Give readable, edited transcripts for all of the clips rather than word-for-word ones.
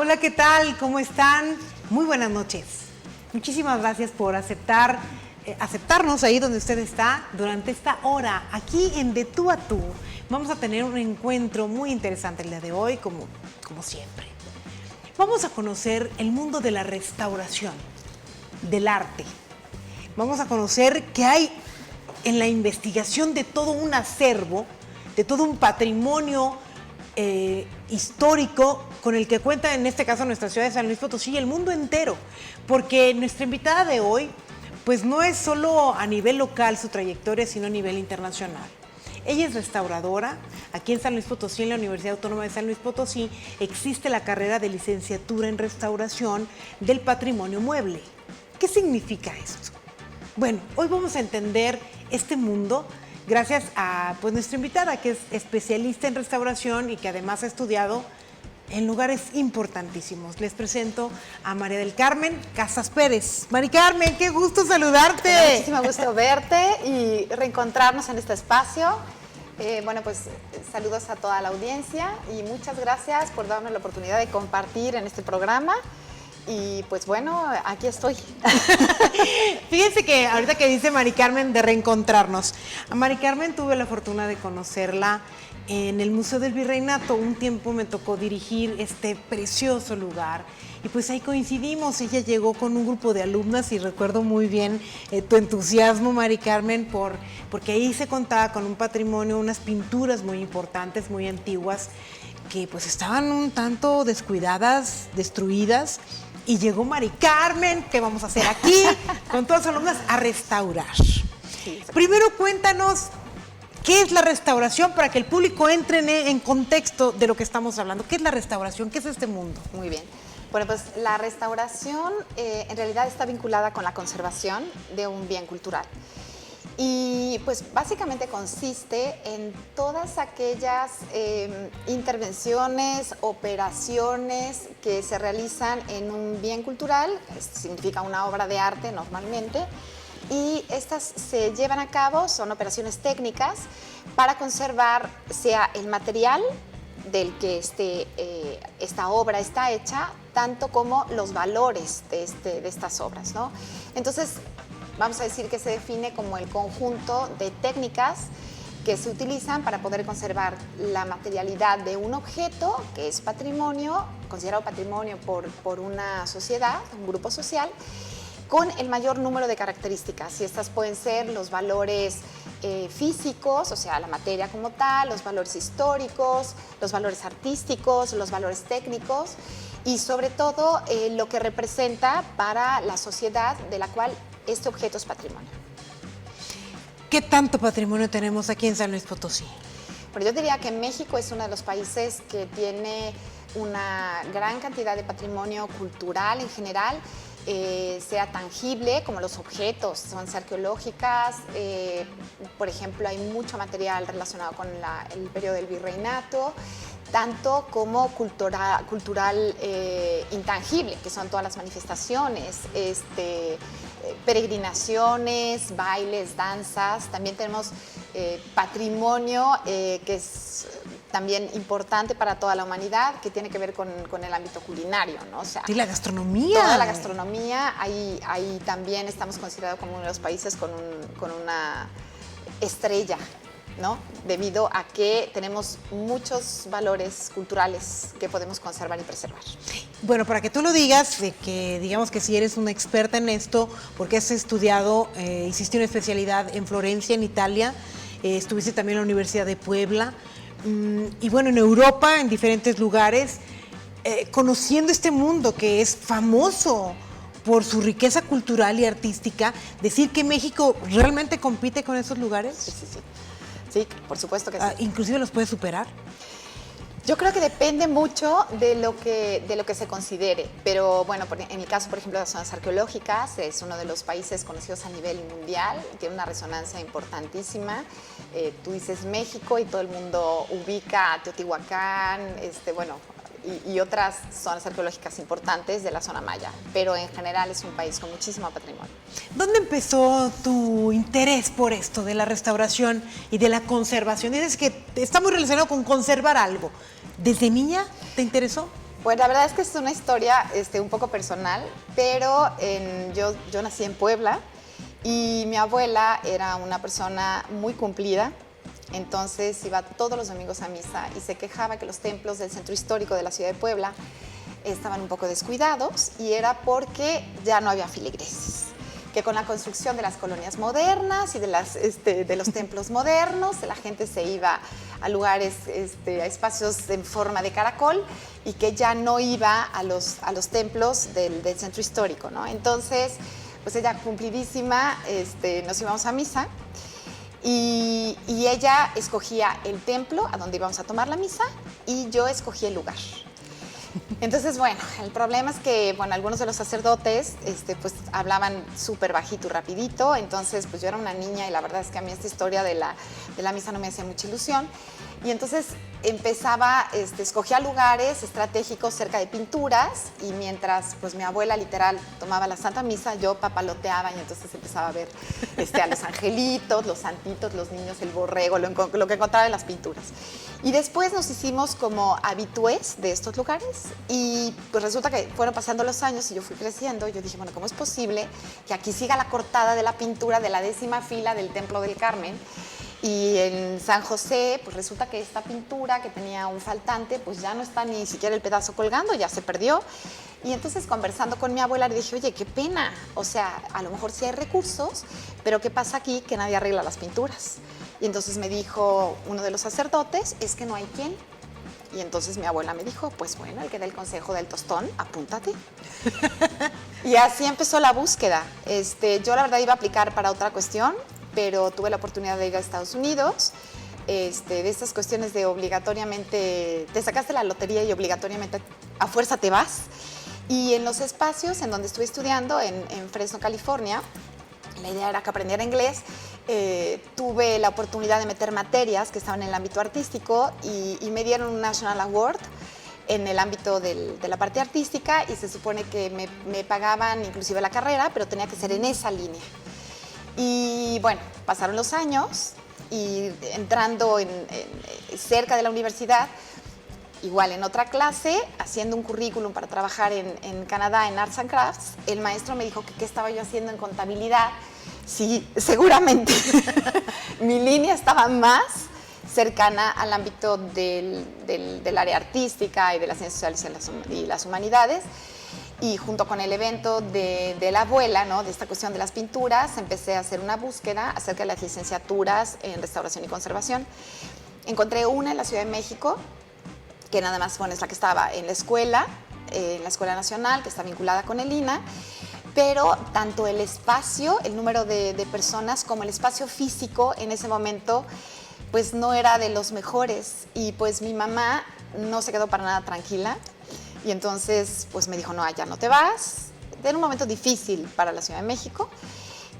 hola, ¿qué tal? ¿Cómo están? Muy buenas noches. Muchísimas gracias por aceptarnos ahí donde usted está durante esta hora. Aquí en De Tú a Tú vamos a tener un encuentro muy interesante el día de hoy, como siempre. Vamos a conocer el mundo de la restauración, del arte. Vamos a conocer qué hay en la investigación de todo un acervo, de todo un patrimonio histórico con el que cuenta en este caso nuestra ciudad de San Luis Potosí y el mundo entero, porque nuestra invitada de hoy pues no es solo a nivel local su trayectoria, sino a nivel internacional. Ella es restauradora. Aquí en San Luis Potosí, en la Universidad Autónoma de San Luis Potosí, existe la carrera de licenciatura en restauración del patrimonio mueble. ¿Qué significa esto? Bueno, hoy vamos a entender este mundo gracias a nuestra invitada, que es especialista en restauración y que además ha estudiado en lugares importantísimos. Les presento a María del Carmen Casas Pérez. Mari Carmen, qué gusto saludarte. Muchísimo gusto verte y reencontrarnos en este espacio. Bueno, pues saludos a toda la audiencia y muchas gracias por darme la oportunidad de compartir en este programa. Y pues bueno, aquí estoy. Fíjense que ahorita que dice Mari Carmen de reencontrarnos, a Mari Carmen tuve la fortuna de conocerla en el Museo del Virreinato. Un tiempo me tocó dirigir este precioso lugar y pues ahí coincidimos. Ella llegó con un grupo de alumnas y recuerdo muy bien tu entusiasmo, Mari Carmen, porque ahí se contaba con un patrimonio, unas pinturas muy importantes, muy antiguas, que pues estaban un tanto descuidadas, destruidas. Y llegó Mari Carmen, ¿qué vamos a hacer aquí? Con todas las alumnas a restaurar. Sí, primero cuéntanos, ¿qué es la restauración para que el público entre en contexto de lo que estamos hablando? ¿Qué es la restauración? ¿Qué es este mundo? Muy bien. Bueno, pues la restauración en realidad está vinculada con la conservación de un bien cultural. Y pues básicamente consiste en todas aquellas intervenciones, operaciones que se realizan en un bien cultural, significa una obra de arte normalmente, y estas se llevan a cabo, son operaciones técnicas para conservar sea el material del que esta obra está hecha, tanto como los valores de estas obras, ¿no? Entonces, vamos a decir que se define como el conjunto de técnicas que se utilizan para poder conservar la materialidad de un objeto que es patrimonio, considerado patrimonio por una sociedad, un grupo social, con el mayor número de características. Y estas pueden ser los valores físicos, o sea, la materia como tal, los valores históricos, los valores artísticos, los valores técnicos y sobre todo lo que representa para la sociedad de la cual este objeto es patrimonio. ¿Qué tanto patrimonio tenemos aquí en San Luis Potosí? Bueno, yo diría que México es uno de los países que tiene una gran cantidad de patrimonio cultural en general, sea tangible como los objetos, zonas arqueológicas, por ejemplo, hay mucho material relacionado con el periodo del virreinato, tanto como cultural intangible, que son todas las manifestaciones, peregrinaciones, bailes, danzas. También tenemos patrimonio que es también importante para toda la humanidad, que tiene que ver con el ámbito culinario, ¿no? O sea, y la gastronomía. Toda la gastronomía, ahí también estamos considerados como uno de los países con una estrella, ¿no? Debido a que tenemos muchos valores culturales que podemos conservar y preservar. Bueno, para que tú lo digas, de que digamos que si eres una experta en esto, porque has estudiado, hiciste una especialidad en Florencia, en Italia, estuviste también en la Universidad de Puebla, y bueno, en Europa, en diferentes lugares, conociendo este mundo que es famoso por su riqueza cultural y artística, decir que México realmente compite con esos lugares. Sí, sí, sí. Sí, por supuesto que sí. ¿Inclusive los puede superar? Yo creo que depende mucho de lo que se considere, pero bueno, en el caso, por ejemplo, de las zonas arqueológicas, es uno de los países conocidos a nivel mundial, tiene una resonancia importantísima. Tú dices México y todo el mundo ubica a Teotihuacán, y otras zonas arqueológicas importantes de la zona maya, pero en general es un país con muchísimo patrimonio. ¿Dónde empezó tu interés por esto de la restauración y de la conservación? Dices que está muy relacionado con conservar algo. ¿Desde niña te interesó? Pues la verdad es que es una historia un poco personal, pero yo nací en Puebla y mi abuela era una persona muy cumplida. Entonces iba todos los domingos a misa y se quejaba que los templos del centro histórico de la ciudad de Puebla estaban un poco descuidados, y era porque ya no había feligreses, que con la construcción de las colonias modernas y de los templos modernos, la gente se iba a lugares, a espacios en forma de caracol, y que ya no iba a los templos del centro histórico, ¿no? Entonces, pues ella cumplidísima, nos íbamos a misa. Y ella escogía el templo a donde íbamos a tomar la misa, y yo escogí el lugar. Entonces, bueno, el problema es que, bueno, algunos de los sacerdotes, pues hablaban súper bajito y rapidito. Entonces, pues yo era una niña y la verdad es que a mí esta historia de la misa no me hacía mucha ilusión. Y entonces escogía lugares estratégicos cerca de pinturas, y mientras pues mi abuela literal tomaba la Santa Misa, yo papaloteaba, y entonces empezaba a ver a los angelitos, los santitos, los niños, el borrego, lo que encontraba en las pinturas. Y después nos hicimos como habitués de estos lugares, y pues resulta que fueron pasando los años y yo fui creciendo. Yo dije, bueno, ¿cómo es posible que aquí siga la cortada de la pintura de la 10ª fila del Templo del Carmen? Y en San José, pues resulta que esta pintura que tenía un faltante, pues ya no está ni siquiera el pedazo colgando, ya se perdió. Y entonces, conversando con mi abuela, le dije, oye, qué pena, o sea, a lo mejor sí hay recursos, pero ¿qué pasa aquí? Que nadie arregla las pinturas. Y entonces me dijo uno de los sacerdotes, es que no hay quien. Y entonces mi abuela me dijo, pues bueno, el que dé el consejo del tostón, apúntate. Y así empezó la búsqueda. Yo la verdad iba a aplicar para otra cuestión, pero tuve la oportunidad de ir a Estados Unidos, de estas cuestiones de obligatoriamente, te sacaste la lotería y obligatoriamente a fuerza te vas. Y en los espacios en donde estuve estudiando, en Fresno, California, la idea era que aprendiera inglés. Tuve la oportunidad de meter materias que estaban en el ámbito artístico, y me dieron un National Award en el ámbito de la parte artística, y se supone que me pagaban inclusive la carrera, pero tenía que ser en esa línea. Y bueno, pasaron los años, y entrando cerca de la universidad, igual en otra clase, haciendo un currículum para trabajar en Canadá en Arts and Crafts, el maestro me dijo que qué estaba yo haciendo en contabilidad. Sí, seguramente mi línea estaba más cercana al ámbito del área artística y de las ciencias sociales y las humanidades. Y junto con el evento de la abuela, ¿no?, de esta cuestión de las pinturas, empecé a hacer una búsqueda acerca de las licenciaturas en restauración y conservación. Encontré una en la Ciudad de México, que nada más, bueno, es la que estaba en la Escuela Nacional, que está vinculada con el INA, pero tanto el espacio, el número de personas, como el espacio físico en ese momento, pues no era de los mejores. Y pues mi mamá no se quedó para nada tranquila. Y entonces, pues me dijo, no, allá no te vas. Era un momento difícil para la Ciudad de México.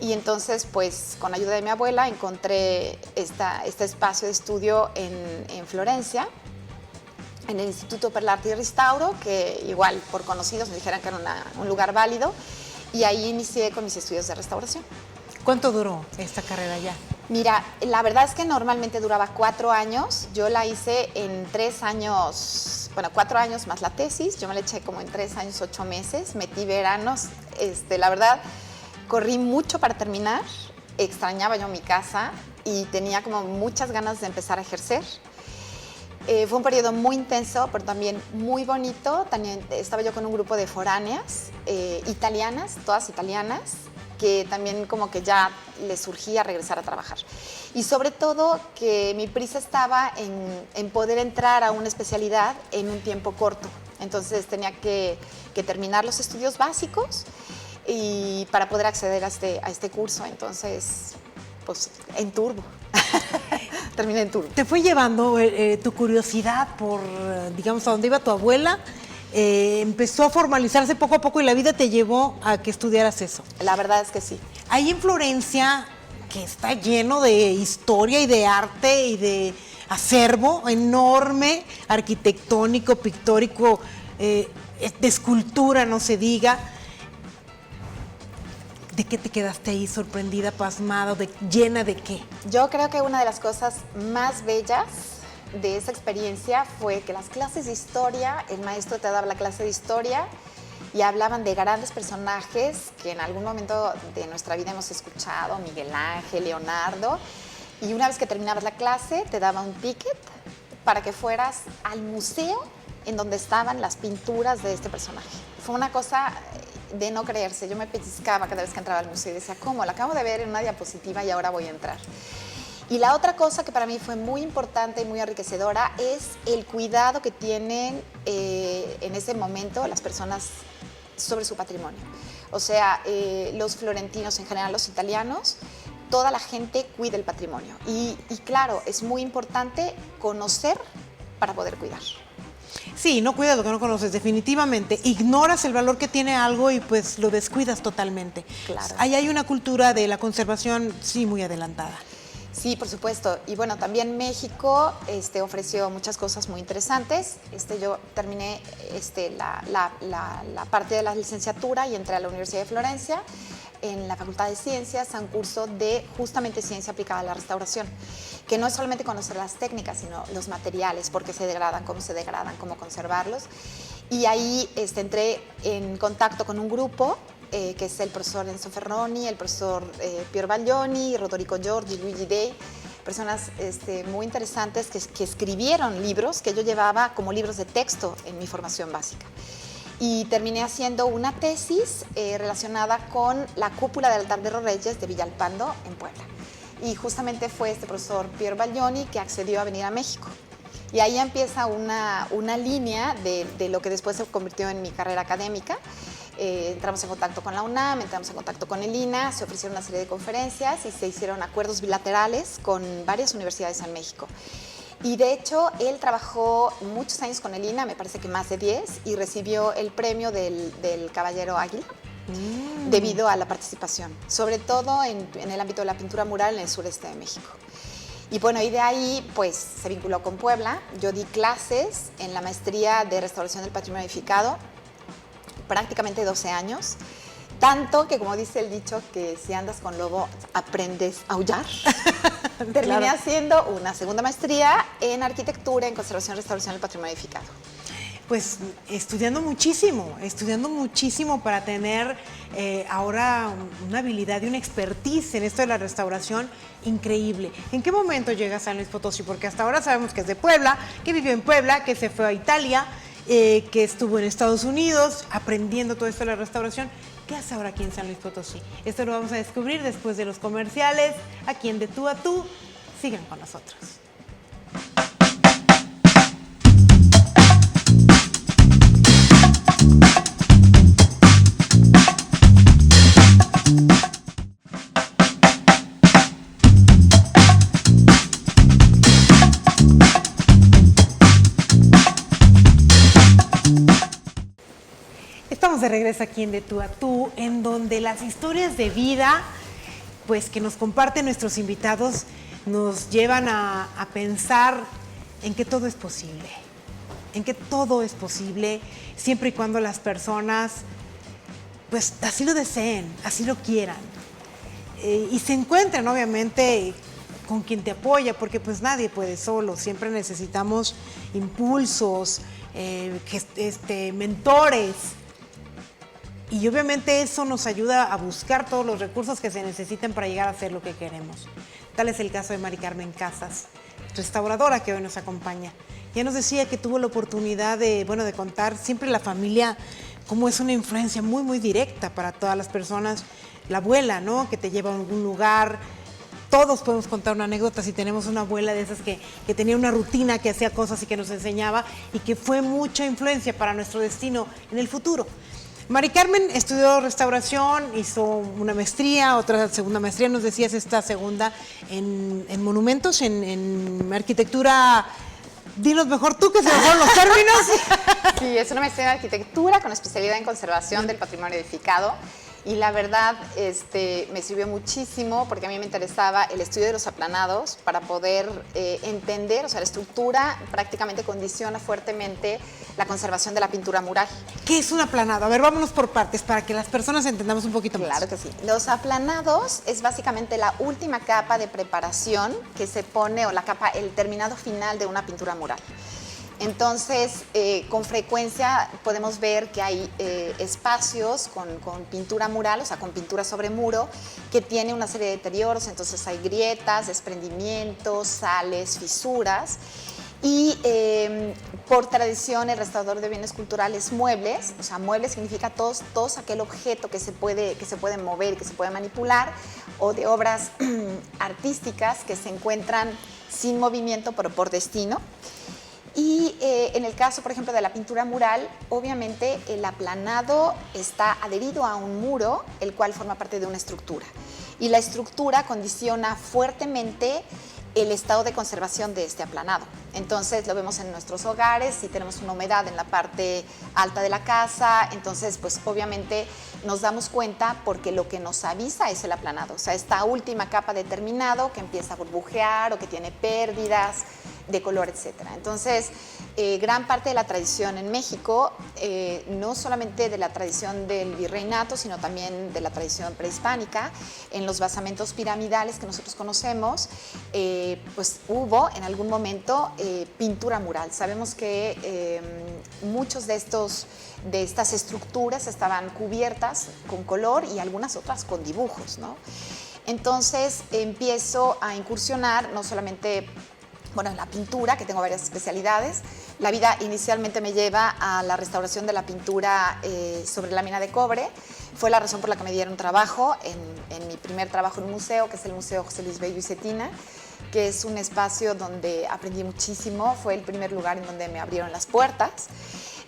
Y entonces, pues, con ayuda de mi abuela, encontré este espacio de estudio en Florencia, en el Instituto per l'Arte y Restauro, que igual por conocidos me dijeron que era un lugar válido. Y ahí inicié con mis estudios de restauración. ¿Cuánto duró esta carrera ya? Mira, la verdad es que normalmente duraba 4 años. Yo la hice en 3 años, bueno, 4 años más la tesis. Yo me la eché como en 3 años, 8 meses. Metí veranos. La verdad, corrí mucho para terminar. Extrañaba yo mi casa y tenía como muchas ganas de empezar a ejercer. Fue un periodo muy intenso, pero también muy bonito. También estaba yo con un grupo de foráneas italianas, todas italianas, que también como que ya les surgía regresar a trabajar. Y sobre todo que mi prisa estaba en poder entrar a una especialidad en un tiempo corto. Entonces tenía que terminar los estudios básicos y para poder acceder a este curso. Entonces, pues en turbo. Terminé en turbo. ¿Te fue llevando tu curiosidad por, digamos, a dónde iba tu abuela? Empezó a formalizarse poco a poco y la vida te llevó a que estudiaras eso. La verdad es que sí. Ahí en Florencia, que está lleno de historia y de arte y de acervo enorme, arquitectónico, pictórico, de escultura, no se diga. ¿De qué te quedaste ahí sorprendida, pasmada, llena de qué? Yo creo que una de las cosas más bellas de esa experiencia fue que las clases de historia, el maestro te daba la clase de historia y hablaban de grandes personajes que en algún momento de nuestra vida hemos escuchado, Miguel Ángel, Leonardo, y una vez que terminabas la clase te daba un ticket para que fueras al museo en donde estaban las pinturas de este personaje. Fue una cosa de no creerse. Yo me pellizcaba cada vez que entraba al museo y decía, ¿cómo? La acabo de ver en una diapositiva y ahora voy a entrar. Y la otra cosa que para mí fue muy importante y muy enriquecedora es el cuidado que tienen en ese momento las personas sobre su patrimonio. O sea, los florentinos, en general los italianos, toda la gente cuida el patrimonio. Y claro, es muy importante conocer para poder cuidar. Sí, no cuidas lo que no conoces, definitivamente. Ignoras el valor que tiene algo y pues lo descuidas totalmente. Claro. Ahí hay una cultura de la conservación, sí, muy adelantada. Sí, por supuesto. Y bueno, también México ofreció muchas cosas muy interesantes. Yo terminé la parte de la licenciatura y entré a la Universidad de Florencia. En la Facultad de Ciencias a un curso de justamente ciencia aplicada a la restauración, que no es solamente conocer las técnicas, sino los materiales, por qué se degradan, cómo conservarlos. Y ahí entré en contacto con un grupo que es el profesor Enzo Ferroni, el profesor Pier Baglioni, Rodorico Giorgi, Luigi Dei, personas muy interesantes que escribieron libros que yo llevaba como libros de texto en mi formación básica. Y terminé haciendo una tesis relacionada con la cúpula del altar de los Reyes de Villalpando en Puebla. Y justamente fue este profesor Pier Baglioni que accedió a venir a México. Y ahí empieza una línea de lo que después se convirtió en mi carrera académica. Entramos en contacto con la UNAM, entramos en contacto con el INA, se ofrecieron una serie de conferencias y se hicieron acuerdos bilaterales con varias universidades en México. Y de hecho, él trabajó muchos años con el INA, me parece que más de 10, y recibió el premio del Caballero Águila debido a la participación, sobre todo en el ámbito de la pintura mural en el sureste de México. Y bueno, y de ahí pues se vinculó con Puebla. Yo di clases en la maestría de restauración del patrimonio edificado, prácticamente 12 años. Tanto que, como dice el dicho, que si andas con lobo aprendes a aullar. Terminé haciendo una segunda maestría en arquitectura, en conservación y restauración del patrimonio edificado. Pues estudiando muchísimo para tener ahora una habilidad y una expertise en esto de la restauración increíble. ¿En qué momento llega a San Luis Potosí? Porque hasta ahora sabemos que es de Puebla, que vivió en Puebla, que se fue a Italia, que estuvo en Estados Unidos aprendiendo todo esto de la restauración. ¿Qué hace ahora aquí en San Luis Potosí? Esto lo vamos a descubrir después de los comerciales, aquí en De Tú a Tú. Sigan con nosotros. Estamos de regreso aquí en De Tú a Tú, en donde las historias de vida, pues que nos comparten nuestros invitados, nos llevan a pensar en que todo es posible, siempre y cuando las personas, pues así lo deseen, así lo quieran, y se encuentren obviamente con quien te apoya, porque pues nadie puede solo, siempre necesitamos impulsos, mentores. Y obviamente eso nos ayuda a buscar todos los recursos que se necesitan para llegar a hacer lo que queremos. Tal es el caso de Mari Carmen Casas, restauradora que hoy nos acompaña. Ya nos decía que tuvo la oportunidad de contar siempre la familia, cómo es una influencia muy, muy directa para todas las personas. La abuela, ¿no?, que te lleva a algún lugar. Todos podemos contar una anécdota si tenemos una abuela de esas que tenía una rutina, que hacía cosas y que nos enseñaba y que fue mucha influencia para nuestro destino en el futuro. Mari Carmen estudió restauración, hizo una maestría, otra segunda maestría, nos decías esta segunda en monumentos, en arquitectura. Dinos mejor tú, que se me fueron los términos. Sí, es una maestría en arquitectura con especialidad en conservación del patrimonio edificado. y la verdad me sirvió muchísimo porque a mí me interesaba el estudio de los aplanados para poder entender, o sea, la estructura prácticamente condiciona fuertemente la conservación de la pintura mural. ¿Qué es un aplanado? A ver, vámonos por partes para que las personas entendamos un poquito más. Claro que sí. Los aplanados es básicamente la última capa de preparación que se pone, o la capa, el terminado final de una pintura mural. Entonces, con frecuencia podemos ver que hay espacios con pintura mural, o sea, con pintura sobre muro, que tiene una serie de deterioros, entonces hay grietas, desprendimientos, sales, fisuras. Y por tradición el restaurador de bienes culturales muebles, o sea, muebles significa todos aquel objeto que se puede mover, que se puede manipular, o de obras artísticas que se encuentran sin movimiento pero por destino. Y en el caso, por ejemplo, de la pintura mural, obviamente el aplanado está adherido a un muro, el cual forma parte de una estructura. Y la estructura condiciona fuertemente el estado de conservación de este aplanado. Entonces lo vemos en nuestros hogares, si tenemos una humedad en la parte alta de la casa, entonces pues obviamente nos damos cuenta porque lo que nos avisa es el aplanado, o sea, esta última capa de terminado que empieza a burbujear o que tiene pérdidas de color, etcétera. Entonces, gran parte de la tradición en México, no solamente de la tradición del virreinato, sino también de la tradición prehispánica, en los basamentos piramidales que nosotros conocemos, pues hubo en algún momento pintura mural. Sabemos que muchos de estas estructuras estaban cubiertas con color y algunas otras con dibujos, ¿no? Entonces empiezo a incursionar no solamente en la pintura, que tengo varias especialidades. La vida inicialmente me lleva a la restauración de la pintura sobre lámina de cobre. Fue la razón por la que me dieron trabajo en mi primer trabajo en un museo, que es el Museo José Luis Bello y Cetina, que es un espacio donde aprendí muchísimo. Fue el primer lugar en donde me abrieron las puertas.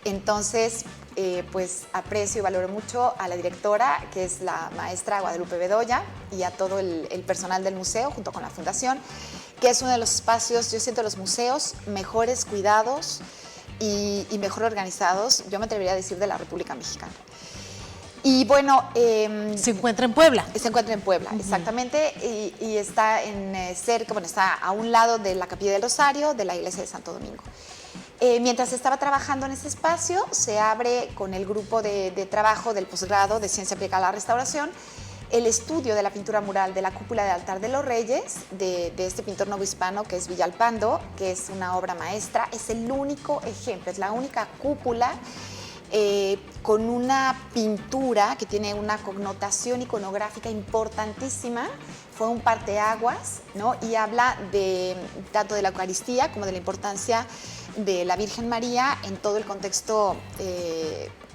Entonces, pues aprecio y valoro mucho a la directora, que es la maestra Guadalupe Bedoya, y a todo el personal del museo, junto con la fundación, que es uno de los espacios, yo siento, los museos mejores cuidados y mejor organizados, yo me atrevería a decir, de la República Mexicana. Y bueno... se encuentra en Puebla. Se encuentra en Puebla, exactamente, y está cerca, está a un lado de la Capilla del Rosario, de la Iglesia de Santo Domingo. Mientras estaba trabajando en ese espacio, se abre con el grupo de trabajo del posgrado de Ciencia Aplicada a la Restauración el estudio de la pintura mural de la cúpula del altar de los Reyes, de este pintor novohispano que es Villalpando, que es una obra maestra. Es el único ejemplo, es la única cúpula con una pintura que tiene una connotación iconográfica importantísima. Fue un parteaguas, ¿no? Y habla tanto de la Eucaristía como de la importancia de la Virgen María en todo el contexto,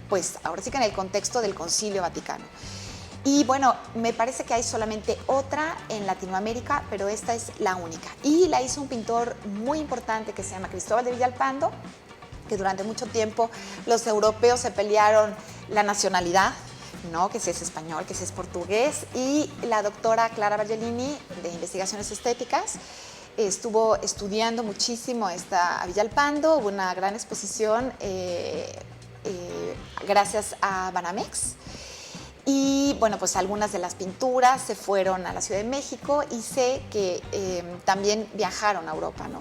pues ahora sí que en el contexto del Concilio Vaticano. Y bueno, me parece que hay solamente otra en Latinoamérica, pero esta es la única. Y la hizo un pintor muy importante que se llama Cristóbal de Villalpando, que durante mucho tiempo los europeos se pelearon la nacionalidad, ¿no? Que si es español, que si es portugués, y la doctora Clara Bargelini, de Investigaciones Estéticas, estuvo estudiando muchísimo a Villalpando. Hubo una gran exposición gracias a Banamex. Y bueno, pues algunas de las pinturas se fueron a la Ciudad de México y sé que también viajaron a Europa, ¿no?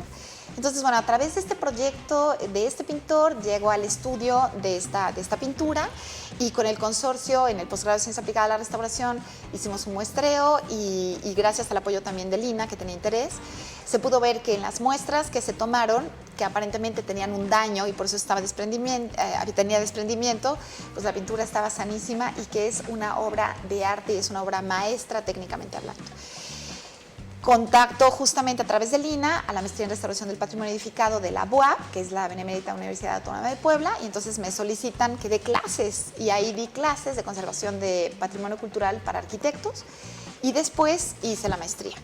Entonces, bueno, a través de este proyecto de este pintor llego al estudio de esta pintura, y con el consorcio en el posgrado de Ciencia Aplicada a la Restauración hicimos un muestreo y gracias al apoyo también de Lina, que tenía interés, se pudo ver que en las muestras que se tomaron, que aparentemente tenían un daño y por eso tenía desprendimiento, pues la pintura estaba sanísima y que es una obra de arte y es una obra maestra técnicamente hablando. Contacto justamente a través de Lina a la maestría en restauración del patrimonio edificado de la BUAP, que es la Benemérita Universidad Autónoma de Puebla, y entonces me solicitan que dé clases, y ahí di clases de conservación de patrimonio cultural para arquitectos, y después hice la maestría.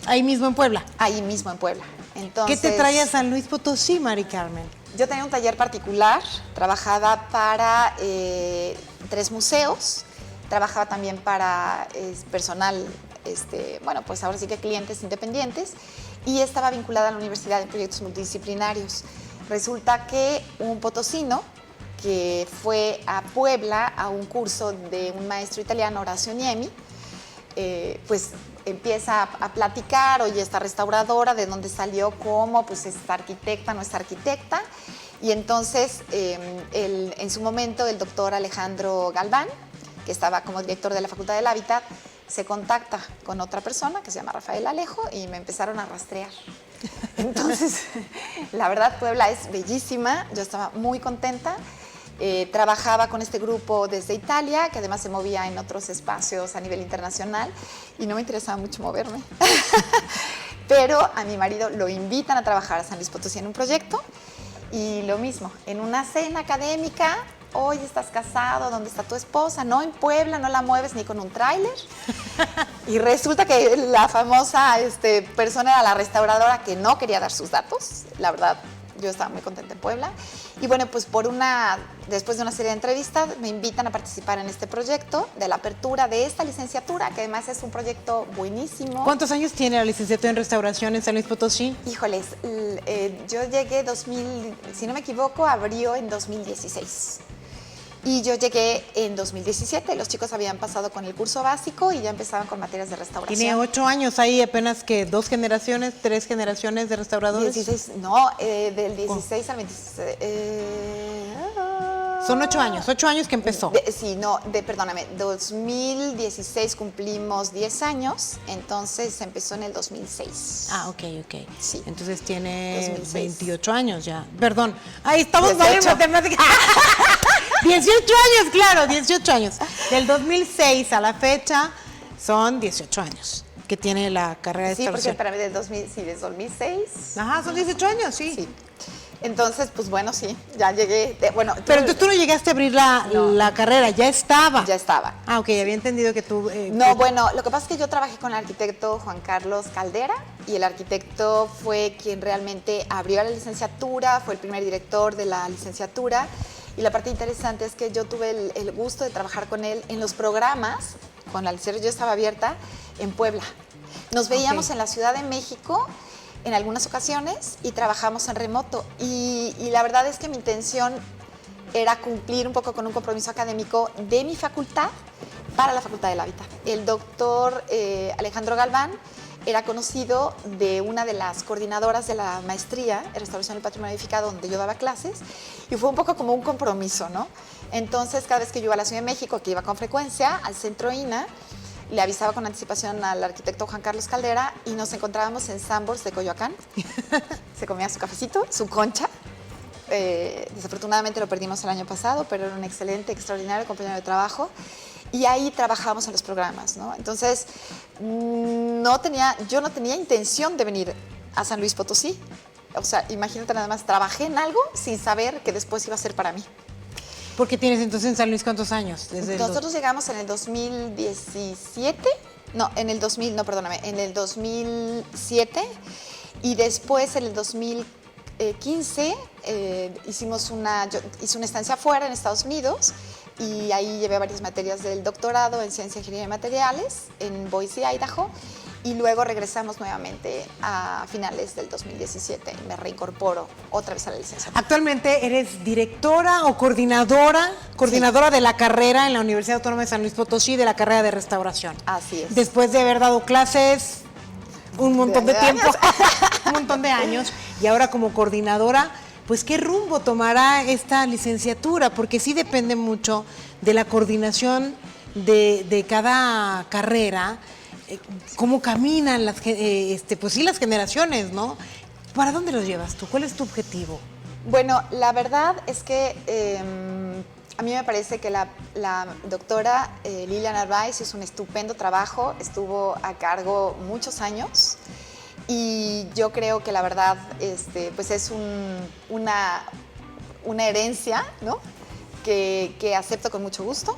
Ahí mismo en Puebla. Ahí mismo en Puebla. Entonces, ¿qué te trae a San Luis Potosí, Mari Carmen? Yo tenía un taller particular, trabajaba para 3 museos, trabajaba también para personal, bueno, pues ahora sí que clientes independientes, y estaba vinculada a la universidad en proyectos multidisciplinarios. Resulta que un potosino que fue a Puebla a un curso de un maestro italiano, Horacio Niemi. Pues empieza a platicar, oye, esta restauradora, de dónde salió, cómo, pues es arquitecta, no es arquitecta. Y entonces, en su momento, el doctor Alejandro Galván, que estaba como director de la Facultad del Hábitat, se contacta con otra persona que se llama Rafael Alejo y me empezaron a rastrear. Entonces, la verdad, Puebla es bellísima, yo estaba muy contenta. Trabajaba con este grupo desde Italia, que además se movía en otros espacios a nivel internacional y no me interesaba mucho moverme. Pero a mi marido lo invitan a trabajar a San Luis Potosí en un proyecto y lo mismo, en una cena académica, oye, ¿estás casado? ¿Dónde está tu esposa? No, en Puebla, no la mueves ni con un tráiler. Y resulta que la famosa persona era la restauradora que no quería dar sus datos, la verdad. Yo estaba muy contenta en Puebla. Y bueno, pues después de una serie de entrevistas, me invitan a participar en este proyecto de la apertura de esta licenciatura, que además es un proyecto buenísimo. ¿Cuántos años tiene la licenciatura en restauración en San Luis Potosí? Híjoles, yo llegué si no me equivoco, abrió en 2016. Y yo llegué en 2017, los chicos habían pasado con el curso básico y ya empezaban con materias de restauración. Tiene 8 años ahí, apenas que 2 generaciones, 3 generaciones de restauradores. 16, no, del 16 al 26. Son 8 años que empezó. Perdóname, 2016 cumplimos 10 años, entonces empezó en el 2006. Ah, ok. Sí. Entonces tiene 2006. 28 años ya. Perdón, ahí estamos 18. mal en matemáticas. 18 años, claro, 18 años. Del 2006 a la fecha son 18 años que tiene la carrera de restauración. Sí, porque para mí desde 2006. Ajá, son 18 años, sí. Sí. Entonces, pues bueno, sí, ya llegué. Pero entonces tú no llegaste a abrir la carrera, ya estaba. Ya estaba. Ah, ok, había entendido que tú... Bueno, lo que pasa es que yo trabajé con el arquitecto Juan Carlos Caldera y el arquitecto fue quien realmente abrió la licenciatura, fue el primer director de la licenciatura. Y la parte interesante es que yo tuve el gusto de trabajar con él en los programas, con la licenciatura yo estaba abierta, en Puebla. Nos veíamos en la Ciudad de México en algunas ocasiones y trabajamos en remoto. Y la verdad es que mi intención era cumplir un poco con un compromiso académico de mi facultad para la Facultad del Hábitat. El doctor Alejandro Galván era conocido de una de las coordinadoras de la maestría en Restauración del Patrimonio Edificado, donde yo daba clases, y fue un poco como un compromiso, ¿no? Entonces, cada vez que yo iba a la Ciudad de México, que iba con frecuencia, al Centro INA, le avisaba con anticipación al arquitecto Juan Carlos Caldera y nos encontrábamos en Sanborns de Coyoacán. Se comía su cafecito, su concha. Desafortunadamente lo perdimos el año pasado, pero era un excelente, extraordinario compañero de trabajo. Y ahí trabajábamos en los programas, ¿no? Entonces, yo no tenía intención de venir a San Luis Potosí. O sea, imagínate nada más, trabajé en algo sin saber que después iba a ser para mí. ¿Por qué tienes entonces en San Luis cuántos años? Nosotros llegamos en el 2017, en el 2007 y después en el 2015 yo hice una estancia afuera en Estados Unidos y ahí llevé varias materias del doctorado en Ciencia e Ingeniería de Materiales en Boise, Idaho. Y luego regresamos nuevamente a finales del 2017 y me reincorporo otra vez a la licenciatura. ¿Actualmente eres directora o coordinadora de la carrera en la Universidad Autónoma de San Luis Potosí de la carrera de restauración? Así es. Después de haber dado clases un montón de tiempo, un montón de años, y ahora como coordinadora, pues ¿qué rumbo tomará esta licenciatura? Porque sí depende mucho de la coordinación de cada carrera. ¿Cómo caminan las generaciones, ¿no? ¿Para dónde los llevas tú? ¿Cuál es tu objetivo? Bueno, la verdad es que a mí me parece que la doctora Lilia Narváez hizo un estupendo trabajo, estuvo a cargo muchos años y yo creo que la verdad pues es una herencia, ¿no? que acepto con mucho gusto.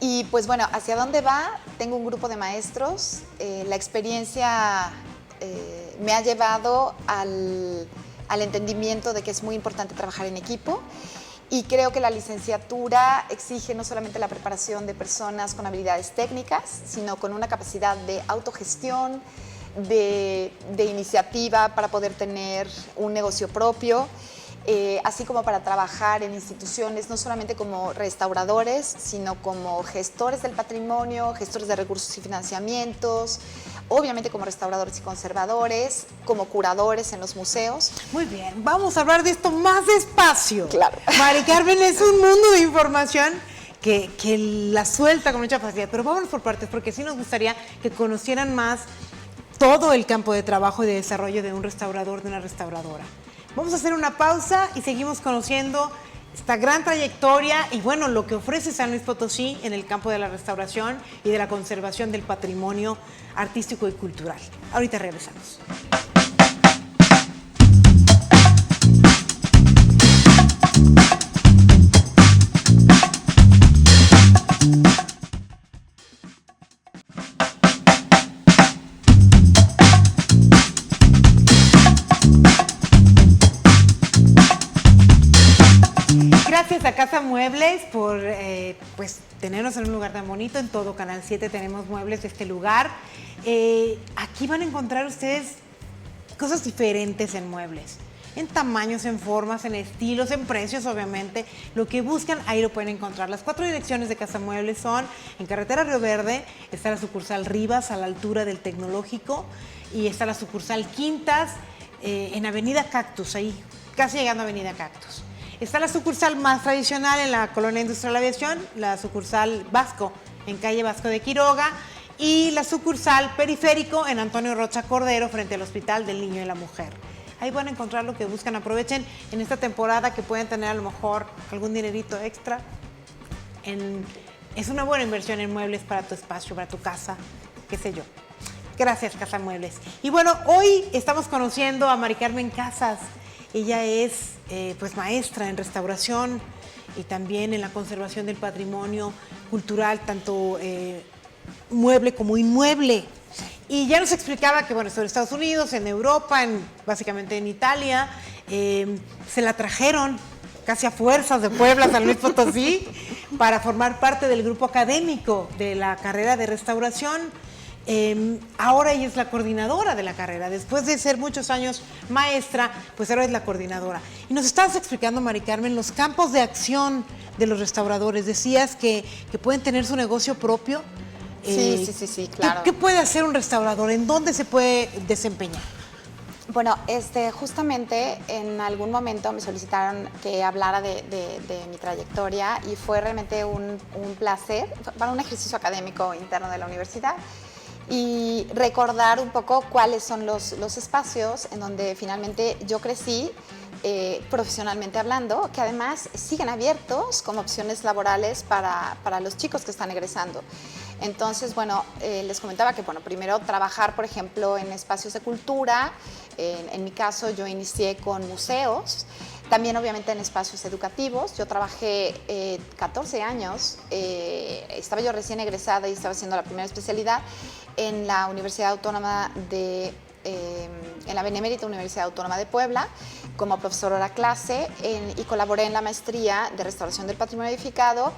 Y pues bueno, ¿hacia dónde va? Tengo un grupo de maestros. La experiencia me ha llevado al entendimiento de que es muy importante trabajar en equipo y creo que la licenciatura exige no solamente la preparación de personas con habilidades técnicas, sino con una capacidad de autogestión, de iniciativa para poder tener un negocio propio. así como para trabajar en instituciones, no solamente como restauradores, sino como gestores del patrimonio, gestores de recursos y financiamientos, obviamente como restauradores y conservadores, como curadores en los museos. Muy bien, vamos a hablar de esto más despacio. Claro. Mari Carmen es un mundo de información que la suelta con mucha facilidad, pero vámonos por partes, porque sí nos gustaría que conocieran más todo el campo de trabajo y de desarrollo de un restaurador, de una restauradora. Vamos a hacer una pausa y seguimos conociendo esta gran trayectoria y bueno, lo que ofrece San Luis Potosí en el campo de la restauración y de la conservación del patrimonio artístico y cultural. Ahorita regresamos. Gracias a Casa Muebles por pues, tenernos en un lugar tan bonito. En todo Canal 7 tenemos muebles de este lugar. Aquí van a encontrar ustedes cosas diferentes en muebles. En tamaños, en formas, en estilos, en precios, obviamente. Lo que buscan, ahí lo pueden encontrar. Las 4 direcciones de Casa Muebles son en Carretera Río Verde, está la sucursal Rivas, a la altura del Tecnológico, y está la sucursal Quintas, en Avenida Cactus, ahí casi llegando a Avenida Cactus. Está la sucursal más tradicional en la Colonia Industrial Aviación, la sucursal Vasco, en calle Vasco de Quiroga, y la sucursal Periférico en Antonio Rocha Cordero, frente al Hospital del Niño y la Mujer. Ahí van a encontrar lo que buscan. Aprovechen en esta temporada que pueden tener a lo mejor algún dinerito extra. Es una buena inversión en muebles para tu espacio, para tu casa, qué sé yo. Gracias, Casa Muebles. Y bueno, hoy estamos conociendo a Mari Carmen Casas. Ella es pues maestra en restauración y también en la conservación del patrimonio cultural, tanto mueble como inmueble. Y ya nos explicaba que, bueno, estuvo en Estados Unidos, en Europa, básicamente en Italia. Se la trajeron casi a fuerzas de Puebla a San Luis Potosí para formar parte del grupo académico de la carrera de restauración. Ahora ella es la coordinadora de la carrera. Después de ser muchos años maestra, pues ahora es la coordinadora. Y nos estabas explicando, Mari Carmen, los campos de acción de los restauradores. Decías que pueden tener su negocio propio. Sí, claro. ¿Qué puede hacer un restaurador? ¿En dónde se puede desempeñar? Bueno, justamente en algún momento me solicitaron que hablara de mi trayectoria y fue realmente un placer para un ejercicio académico interno de la universidad y recordar un poco cuáles son los espacios en donde finalmente yo crecí, profesionalmente hablando, que además siguen abiertos como opciones laborales para los chicos que están egresando. Entonces, bueno, les comentaba que, bueno, primero trabajar, por ejemplo, en espacios de cultura. En mi caso, yo inicié con museos, también obviamente en espacios educativos. Yo trabajé 14 años, estaba yo recién egresada y estaba haciendo la primera especialidad en la Universidad Autónoma en la Benemérita Universidad Autónoma de Puebla, como profesora clase, y colaboré en la maestría de restauración del patrimonio edificado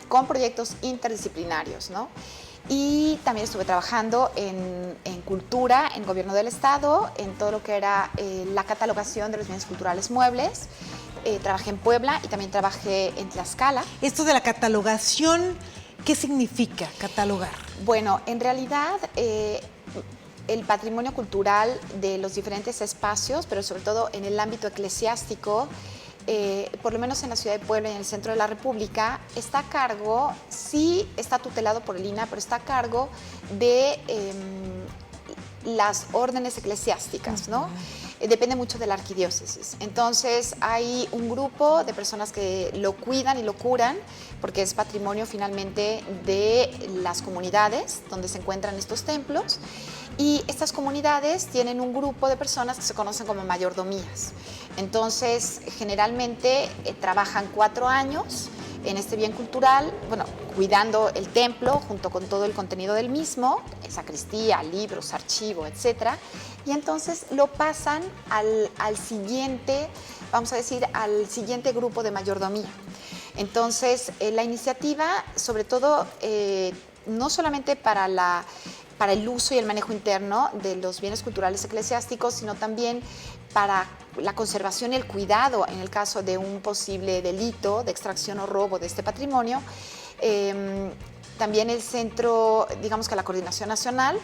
con proyectos interdisciplinarios, ¿no? Y también estuve trabajando en cultura, en gobierno del estado, en todo lo que era la catalogación de los bienes culturales muebles. Trabajé en Puebla y también trabajé en Tlaxcala. Esto de la catalogación, ¿qué significa catalogar? Bueno, en realidad el patrimonio cultural de los diferentes espacios, pero sobre todo en el ámbito eclesiástico, por lo menos en la ciudad de Puebla y en el centro de la República, está a cargo, sí está tutelado por el INAH, pero está a cargo de las órdenes eclesiásticas, ¿no? Depende mucho de la arquidiócesis. Entonces hay un grupo de personas que lo cuidan y lo curan, porque es patrimonio finalmente de las comunidades donde se encuentran estos templos. Y estas comunidades tienen un grupo de personas que se conocen como mayordomías. Entonces, generalmente trabajan 4 años en este bien cultural, bueno, cuidando el templo junto con todo el contenido del mismo, sacristía, libros, archivo, etcétera. Y entonces lo pasan al siguiente, vamos a decir, al siguiente grupo de mayordomía. Entonces, la iniciativa, sobre todo, no solamente para el uso y el manejo interno de los bienes culturales eclesiásticos, sino también para la conservación y el cuidado en el caso de un posible delito de extracción o robo de este patrimonio. También el centro, digamos que la Coordinación Nacional,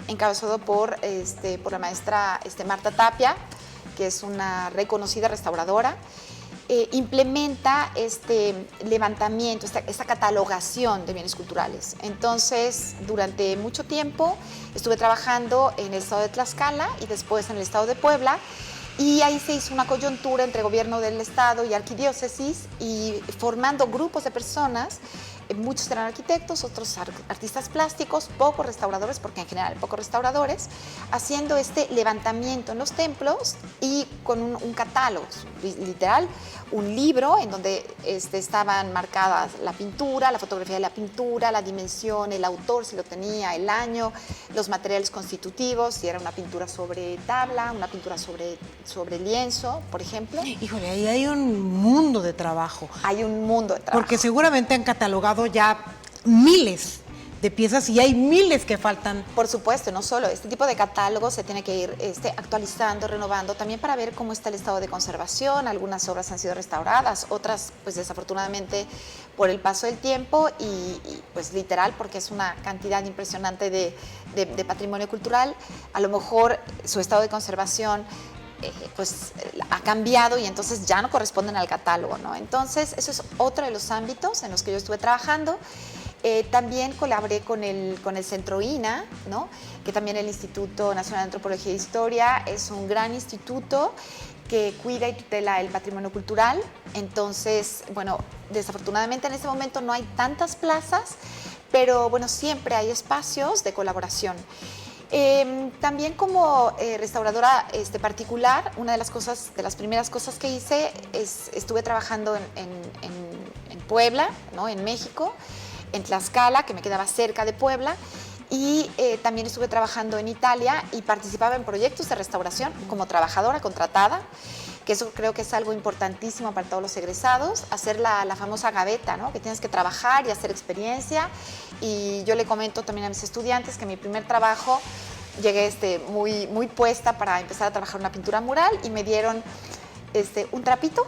encabezado por la maestra Marta Tapia, que es una reconocida restauradora, implementa este levantamiento, esta catalogación de bienes culturales. Entonces, durante mucho tiempo estuve trabajando en el estado de Tlaxcala y después en el estado de Puebla, y ahí se hizo una coyuntura entre gobierno del estado y arquidiócesis, y formando grupos de personas. Muchos eran arquitectos, otros artistas plásticos, pocos restauradores, porque en general pocos restauradores, haciendo este levantamiento en los templos y con un catálogo, literal, un libro en donde estaban marcadas la pintura, la fotografía de la pintura, la dimensión, el autor, si lo tenía, el año, los materiales constitutivos, si era una pintura sobre tabla, una pintura sobre lienzo, por ejemplo. Híjole, ahí hay un mundo de trabajo. Hay un mundo de trabajo. Porque seguramente han catalogado ya miles de piezas y hay miles que faltan. Por supuesto, no solo. Este tipo de catálogos se tiene que ir actualizando, renovando, también para ver cómo está el estado de conservación. Algunas obras han sido restauradas, otras, pues desafortunadamente, por el paso del tiempo y pues literal, porque es una cantidad impresionante de patrimonio cultural, a lo mejor su estado de conservación pues ha cambiado y entonces ya no corresponden al catálogo, ¿no? Entonces, eso es otro de los ámbitos en los que yo estuve trabajando. También colaboré con el Centro INA, ¿no? Que también el Instituto Nacional de Antropología e Historia es un gran instituto que cuida y tutela el patrimonio cultural. Entonces, bueno, desafortunadamente en este momento no hay tantas plazas, pero bueno, siempre hay espacios de colaboración. También como restauradora particular, una de las primeras cosas que hice estuve trabajando en Puebla, ¿no? En México, en Tlaxcala, que me quedaba cerca de Puebla, y también estuve trabajando en Italia y participaba en proyectos de restauración como trabajadora contratada, que eso creo que es algo importantísimo para todos los egresados, hacer la famosa gaveta, ¿no? Que tienes que trabajar y hacer experiencia. Y yo le comento también a mis estudiantes que mi primer trabajo llegué muy puesta para empezar a trabajar una pintura mural y me dieron un trapito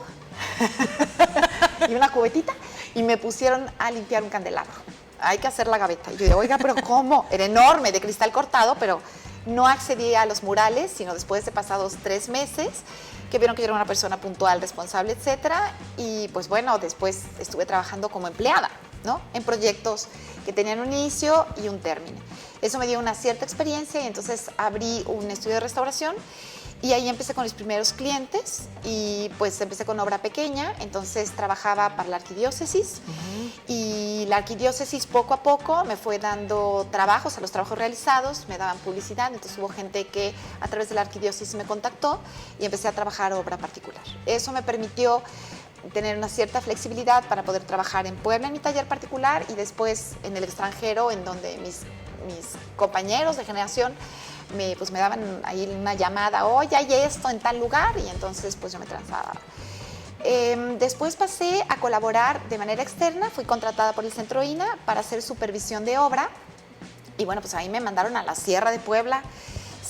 y una cubetita y me pusieron a limpiar un candelabro. Hay que hacer la gaveta. Y yo digo, oiga, pero ¿cómo? Era enorme, de cristal cortado, pero no accedí a los murales, sino después de pasados 3 meses, que vieron que yo era una persona puntual, responsable, etcétera. Y pues bueno, después estuve trabajando como empleada, ¿no? En proyectos que tenían un inicio y un término. Eso me dio una cierta experiencia y entonces abrí un estudio de restauración y ahí empecé con mis primeros clientes y pues empecé con obra pequeña, entonces trabajaba para la arquidiócesis y la arquidiócesis poco a poco me fue dando trabajos, a los trabajos realizados, me daban publicidad, entonces hubo gente que a través de la arquidiócesis me contactó y empecé a trabajar obra particular. Eso me permitió tener una cierta flexibilidad para poder trabajar en Puebla en mi taller particular y después en el extranjero, en donde mis compañeros de generación me daban ahí una llamada, oye, hay esto en tal lugar, y entonces pues yo me trasladaba. Después pasé a colaborar de manera externa, fui contratada por el Centro INA para hacer supervisión de obra y bueno, pues ahí me mandaron a la Sierra de Puebla,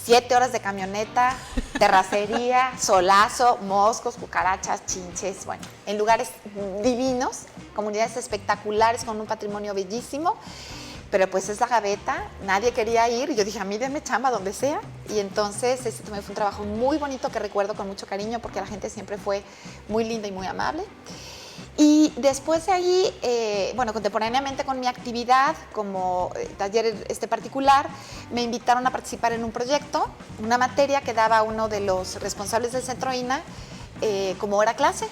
7 horas de camioneta, terracería, solazo, moscos, cucarachas, chinches, bueno, en lugares divinos, comunidades espectaculares con un patrimonio bellísimo. Pero pues es la gaveta, nadie quería ir y yo dije, a mí denme chamba donde sea. Y entonces ese también fue un trabajo muy bonito que recuerdo con mucho cariño porque la gente siempre fue muy linda y muy amable. Y después de ahí, bueno, contemporáneamente con mi actividad como taller particular, me invitaron a participar en un proyecto, una materia que daba uno de los responsables del Centro INA como hora clase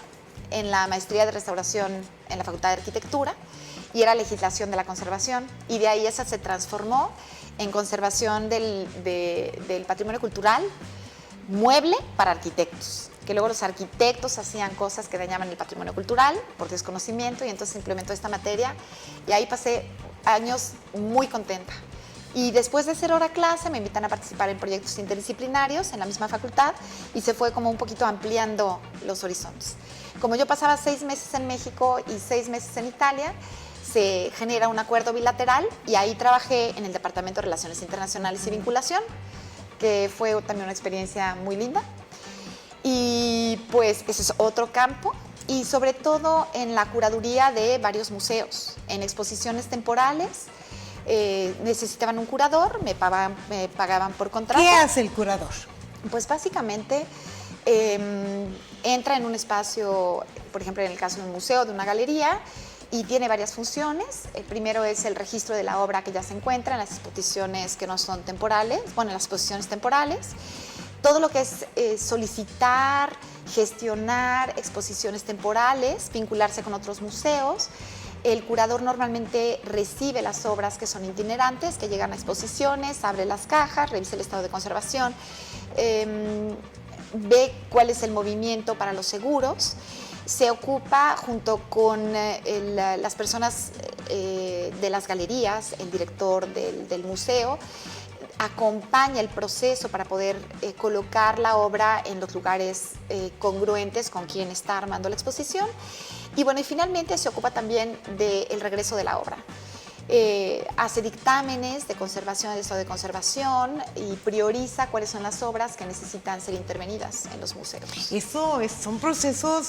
en la maestría de restauración en la Facultad de Arquitectura. Y era legislación de la conservación, y de ahí esa se transformó en conservación del patrimonio cultural, mueble para arquitectos, que luego los arquitectos hacían cosas que dañaban el patrimonio cultural por desconocimiento, y entonces se implementó esta materia, y ahí pasé años muy contenta. Y después de hacer hora clase me invitan a participar en proyectos interdisciplinarios en la misma facultad, y se fue como un poquito ampliando los horizontes. Como yo pasaba 6 meses en México y 6 meses en Italia, se genera un acuerdo bilateral y ahí trabajé en el Departamento de Relaciones Internacionales y Vinculación, que fue también una experiencia muy linda. Y pues eso es otro campo. Y sobre todo en la curaduría de varios museos, en exposiciones temporales. Necesitaban un curador, me pagaban por contrato. ¿Qué hace el curador? Pues básicamente entra en un espacio, por ejemplo, en el caso de un museo, de una galería, y tiene varias funciones. El primero es el registro de la obra que ya se encuentra en las exposiciones que no son temporales, bueno, en las exposiciones temporales. Todo lo que es solicitar, gestionar exposiciones temporales, vincularse con otros museos. El curador normalmente recibe las obras que son itinerantes, que llegan a exposiciones, abre las cajas, revisa el estado de conservación, ve cuál es el movimiento para los seguros, se ocupa junto con las personas de las galerías, el director del museo, acompaña el proceso para poder colocar la obra en los lugares congruentes con quien está armando la exposición. Y bueno, y finalmente se ocupa también del regreso de la obra. Hace dictámenes de conservación, de estado de conservación, y prioriza cuáles son las obras que necesitan ser intervenidas en los museos. Son procesos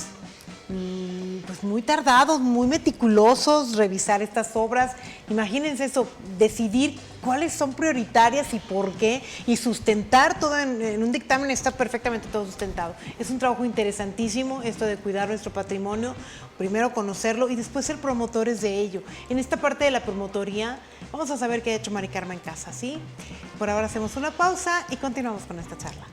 pues muy tardados, muy meticulosos, revisar estas obras. Imagínense eso, decidir cuáles son prioritarias y por qué, y sustentar todo en un dictamen, está perfectamente todo sustentado. Es un trabajo interesantísimo esto de cuidar nuestro patrimonio, primero conocerlo y después ser promotores de ello. En esta parte de la promotoría vamos a saber qué ha hecho Mari Carmen Casas, ¿sí? Por ahora hacemos una pausa y continuamos con esta charla.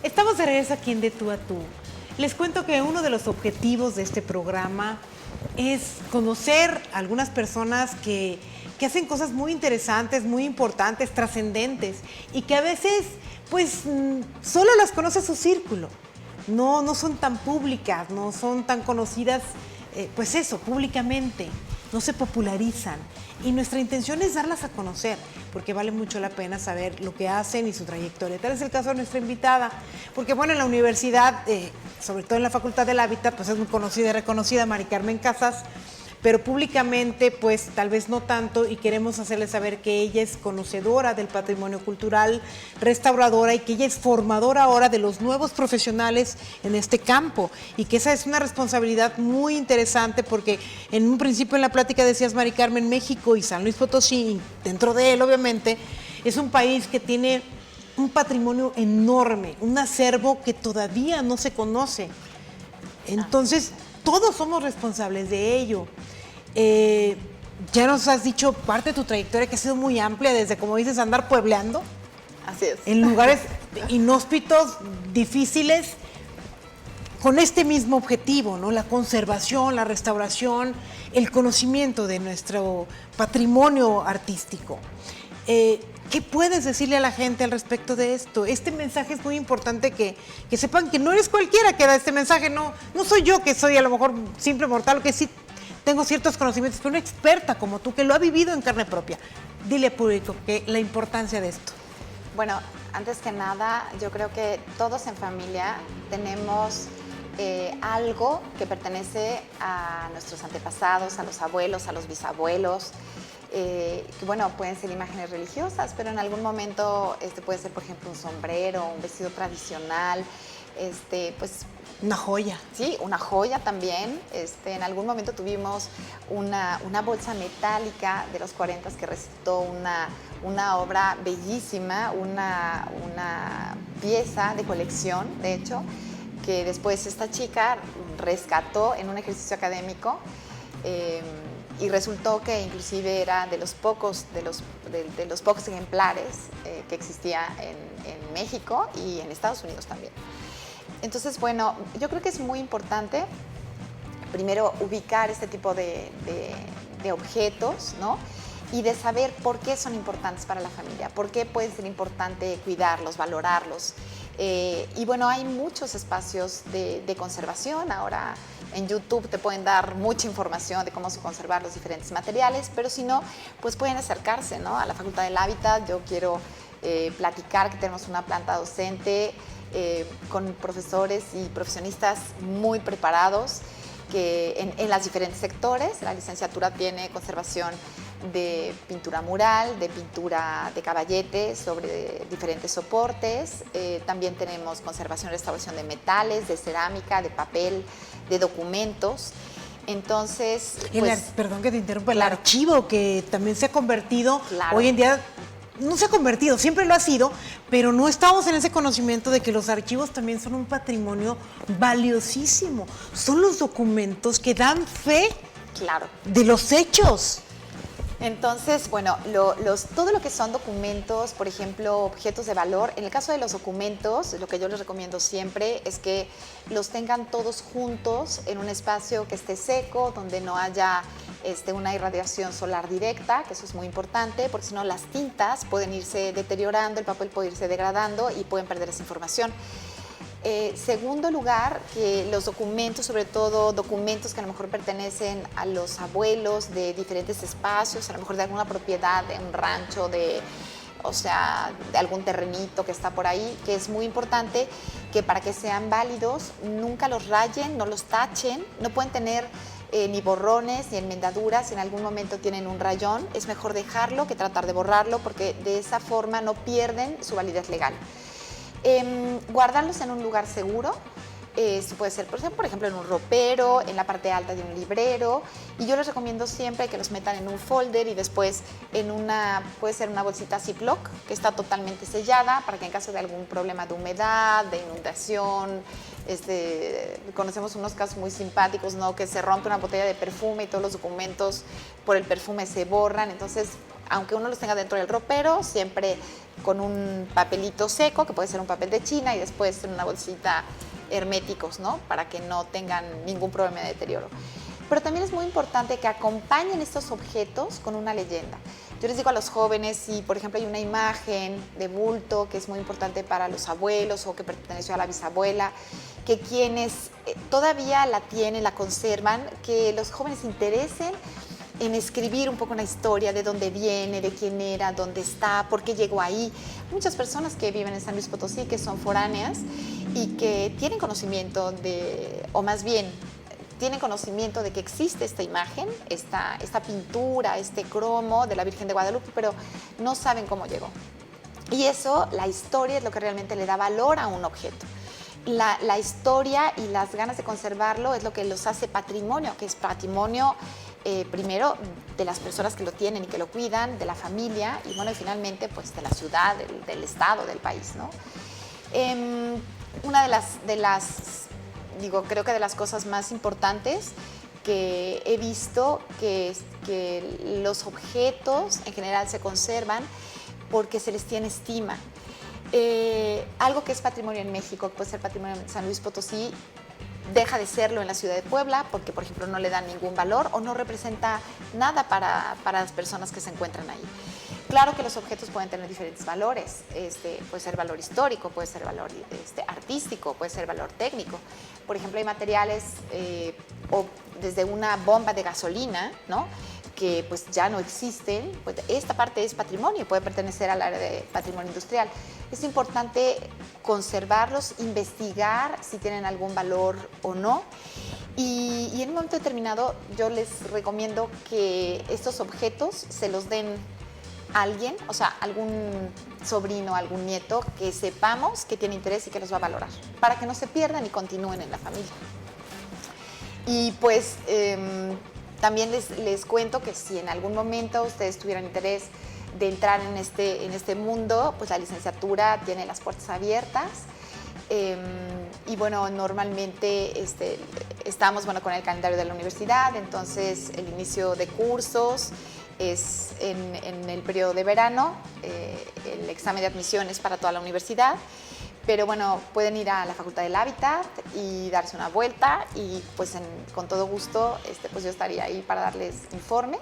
Estamos de regreso aquí en De Tú a Tú. Les cuento que uno de los objetivos de este programa es conocer a algunas personas que hacen cosas muy interesantes, muy importantes, trascendentes, y que a veces pues solo las conoce su círculo. No son tan públicas, no son tan conocidas, pues eso, públicamente, no se popularizan. Y nuestra intención es darlas a conocer, porque vale mucho la pena saber lo que hacen y su trayectoria. Tal es el caso de nuestra invitada, porque bueno, en la universidad, sobre todo en la Facultad del Hábitat, pues es muy conocida y reconocida Mari Carmen Casas, pero públicamente pues tal vez no tanto, y queremos hacerle saber que ella es conocedora del patrimonio cultural, restauradora, y que ella es formadora ahora de los nuevos profesionales en este campo, y que esa es una responsabilidad muy interesante, porque en un principio en la plática decías, Mari Carmen, México y San Luis Potosí, dentro de él obviamente, es un país que tiene un patrimonio enorme, un acervo que todavía no se conoce. Entonces, todos somos responsables de ello. Ya nos has dicho parte de tu trayectoria que ha sido muy amplia, desde, como dices, andar puebleando. Así es. En lugares inhóspitos, difíciles, con este mismo objetivo, ¿no? La conservación, la restauración, el conocimiento de nuestro patrimonio artístico. ¿Qué puedes decirle a la gente al respecto de esto? Este mensaje es muy importante que sepan que no eres cualquiera que da este mensaje, no soy yo, que soy a lo mejor simple mortal, que sí tengo ciertos conocimientos, pero una experta como tú que lo ha vivido en carne propia. Dile al público que la importancia de esto. Bueno, antes que nada, yo creo que todos en familia tenemos algo que pertenece a nuestros antepasados, a los abuelos, a los bisabuelos, que bueno, pueden ser imágenes religiosas, pero en algún momento puede ser, por ejemplo, un sombrero, un vestido tradicional, pues... Una joya. Sí, una joya también. En algún momento tuvimos una bolsa metálica de los 40 que resultó una obra bellísima, una pieza de colección, de hecho, que después esta chica rescató en un ejercicio académico, y resultó que inclusive era de los pocos ejemplares que existía en México y en Estados Unidos también. Entonces, bueno, yo creo que es muy importante primero ubicar este tipo de objetos, ¿no? Y de saber por qué son importantes para la familia, por qué puede ser importante cuidarlos, valorarlos. Y bueno, hay muchos espacios de conservación. Ahora en YouTube te pueden dar mucha información de cómo conservar los diferentes materiales, pero si no, pues pueden acercarse, ¿no?, a la Facultad del Hábitat. Yo quiero platicar que tenemos una planta docente con profesores y profesionistas muy preparados que en los diferentes sectores. La licenciatura tiene conservación de pintura mural, de pintura de caballete sobre diferentes soportes. También tenemos conservación y restauración de metales, de cerámica, de papel, de documentos. Entonces, pues, perdón que te interrumpa, el claro. archivo que también se ha convertido, Claro. hoy en día no se ha convertido, siempre lo ha sido, pero no estamos en ese conocimiento de que los archivos también son un patrimonio valiosísimo. Son los documentos que dan fe Claro. de los hechos. Entonces, bueno, todo lo que son documentos, por ejemplo, objetos de valor, en el caso de los documentos, lo que yo les recomiendo siempre es que los tengan todos juntos en un espacio que esté seco, donde no haya una irradiación solar directa, que eso es muy importante, porque si no las tintas pueden irse deteriorando, el papel puede irse degradando y pueden perder esa información. Segundo lugar, que los documentos, sobre todo documentos que a lo mejor pertenecen a los abuelos de diferentes espacios, a lo mejor de alguna propiedad, de un rancho, de algún terrenito que está por ahí, que es muy importante que para que sean válidos nunca los rayen, no los tachen, no pueden tener ni borrones ni enmendaduras. Si en algún momento tienen un rayón, es mejor dejarlo que tratar de borrarlo, porque de esa forma no pierden su validez legal. Guardarlos en un lugar seguro. Esto puede ser, por ejemplo, en un ropero, en la parte alta de un librero, y yo les recomiendo siempre que los metan en un folder y después puede ser una bolsita Ziploc que está totalmente sellada, para que en caso de algún problema de humedad, de inundación, conocemos unos casos muy simpáticos, ¿no?, que se rompe una botella de perfume y todos los documentos por el perfume se borran. Entonces, aunque uno los tenga dentro del ropero, siempre con un papelito seco, que puede ser un papel de China, y después en una bolsita herméticos, ¿no?, para que no tengan ningún problema de deterioro. Pero también es muy importante que acompañen estos objetos con una leyenda. Yo les digo a los jóvenes, si por ejemplo hay una imagen de bulto que es muy importante para los abuelos o que perteneció a la bisabuela, que quienes todavía la tienen, la conservan, que los jóvenes se interesen en escribir un poco una historia de dónde viene, de quién era, dónde está, por qué llegó ahí. Muchas personas que viven en San Luis Potosí, que son foráneas y que tienen conocimiento o más bien, tienen conocimiento de que existe esta imagen, esta pintura, este cromo de la Virgen de Guadalupe, pero no saben cómo llegó. Y eso, la historia, es lo que realmente le da valor a un objeto. La historia y las ganas de conservarlo es lo que los hace patrimonio, que es patrimonio primero de las personas que lo tienen y que lo cuidan, de la familia y bueno, y finalmente pues de la ciudad, del estado, del país, ¿no? Una creo que de las cosas más importantes que he visto que los objetos en general se conservan porque se les tiene estima. Algo que es patrimonio en México, que puede ser patrimonio en San Luis Potosí, deja de serlo en la ciudad de Puebla porque, por ejemplo, no le dan ningún valor o no representa nada para las personas que se encuentran ahí. Claro que los objetos pueden tener diferentes valores. Puede ser valor histórico, puede ser valor artístico, puede ser valor técnico. Por ejemplo, hay materiales o desde una bomba de gasolina, ¿no?, que pues ya no existen. Pues esta parte es patrimonio, puede pertenecer al área de patrimonio industrial. Es importante conservarlos, investigar si tienen algún valor o no. Y en un momento determinado yo les recomiendo que estos objetos se los den a alguien, o sea, algún sobrino, algún nieto, que sepamos que tiene interés y que los va a valorar, para que no se pierdan y continúen en la familia. Y pues también les cuento que si en algún momento ustedes tuvieran interés de entrar en este mundo, pues la licenciatura tiene las puertas abiertas. Y bueno, normalmente estamos con el calendario de la universidad, entonces el inicio de cursos es en el periodo de verano, el examen de admisión es para toda la universidad, Pero bueno, pueden ir a la Facultad del Hábitat y darse una vuelta y pues con todo gusto pues yo estaría ahí para darles informes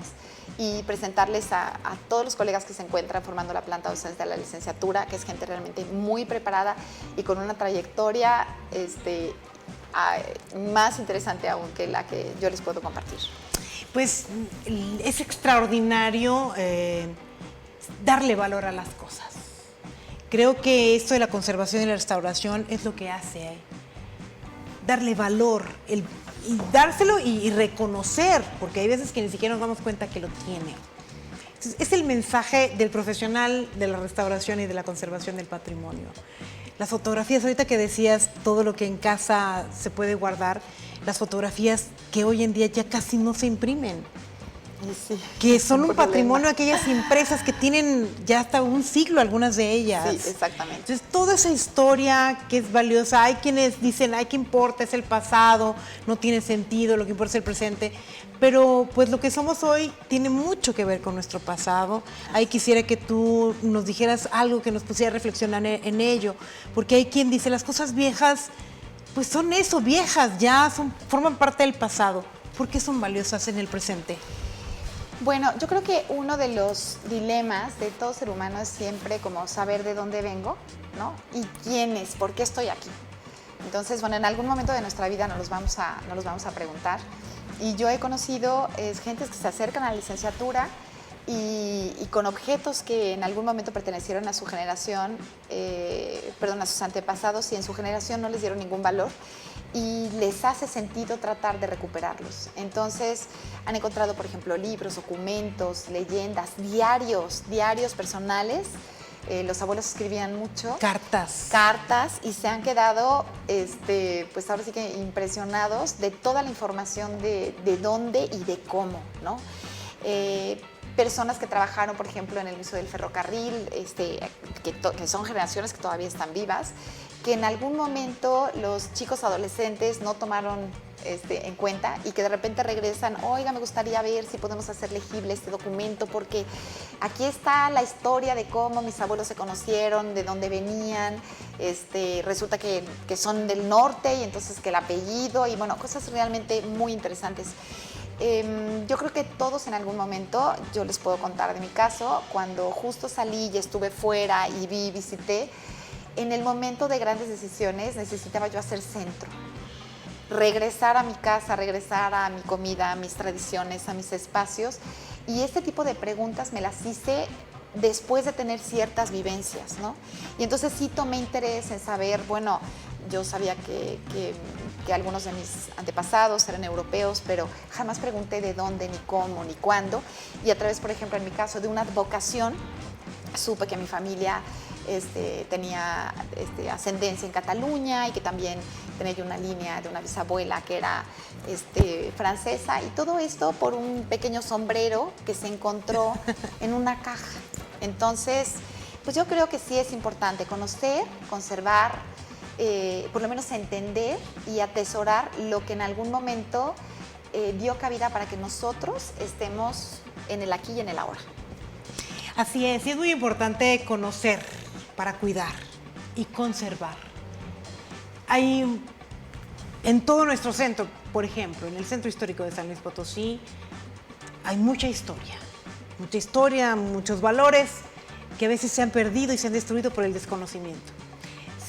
y presentarles a todos los colegas que se encuentran formando la planta docente de la licenciatura, que es gente realmente muy preparada y con una trayectoria más interesante aún que la que yo les puedo compartir. Pues es extraordinario darle valor a las cosas. Creo que esto de la conservación y la restauración es lo que hace darle valor y dárselo y reconocer, porque hay veces que ni siquiera nos damos cuenta que lo tiene. Entonces, es el mensaje del profesional de la restauración y de la conservación del patrimonio. Las fotografías, ahorita que decías todo lo que en casa se puede guardar, las fotografías que hoy en día ya casi no se imprimen. Sí, que son un problema. patrimonio, aquellas impresas que tienen ya hasta un siglo, algunas de ellas. Sí, exactamente. Entonces, toda esa historia que es valiosa, hay quienes dicen, ay, ¿qué importa? Es el pasado, no tiene sentido, lo que importa es el presente. Pero, pues, lo que somos hoy tiene mucho que ver con nuestro pasado. Ahí quisiera que tú nos dijeras algo que nos pusiera a reflexionar en ello. Porque hay quien dice, las cosas viejas, pues son eso, viejas, ya forman parte del pasado. ¿Por qué son valiosas en el presente? Bueno, yo creo que uno de los dilemas de todo ser humano es siempre como saber de dónde vengo, ¿no? Y quién es, por qué estoy aquí. Entonces, bueno, en algún momento de nuestra vida nos los vamos a preguntar. Y yo he conocido gentes que se acercan a la licenciatura y con objetos que en algún momento pertenecieron a su generación, a sus antepasados, y en su generación no les dieron ningún valor y les hace sentido tratar de recuperarlos. Entonces han encontrado, por ejemplo, libros, documentos, leyendas, diarios personales. Los abuelos escribían mucho. Cartas, y se han quedado, pues ahora sí que impresionados de toda la información de dónde y de cómo, ¿no? Personas que trabajaron, por ejemplo, en el Museo del Ferrocarril, que son generaciones que todavía están vivas, que en algún momento los chicos adolescentes no tomaron en cuenta y que de repente regresan, oiga, me gustaría ver si podemos hacer legible este documento porque aquí está la historia de cómo mis abuelos se conocieron, de dónde venían, resulta que son del norte y entonces que el apellido y bueno, cosas realmente muy interesantes. Yo creo que todos en algún momento, yo les puedo contar de mi caso, cuando justo salí y estuve fuera y visité, en el momento de grandes decisiones necesitaba yo hacer centro, regresar a mi casa, regresar a mi comida, a mis tradiciones, a mis espacios, y este tipo de preguntas me las hice después de tener ciertas vivencias, ¿no? Y entonces sí tomé interés en saber, bueno, yo sabía que algunos de mis antepasados eran europeos, pero jamás pregunté de dónde, ni cómo, ni cuándo. Y a través, por ejemplo, en mi caso, de una advocación, supe que mi familia tenía ascendencia en Cataluña y que también tenía yo una línea de una bisabuela que era francesa. Y todo esto por un pequeño sombrero que se encontró en una caja. Entonces, pues yo creo que sí es importante conocer, conservar, por lo menos entender y atesorar lo que en algún momento dio cabida para que nosotros estemos en el aquí y en el ahora. Así es, y es muy importante conocer para cuidar y conservar. Hay en todo nuestro centro, por ejemplo, en el Centro Histórico de San Luis Potosí, hay mucha historia, muchos valores que a veces se han perdido y se han destruido por el desconocimiento.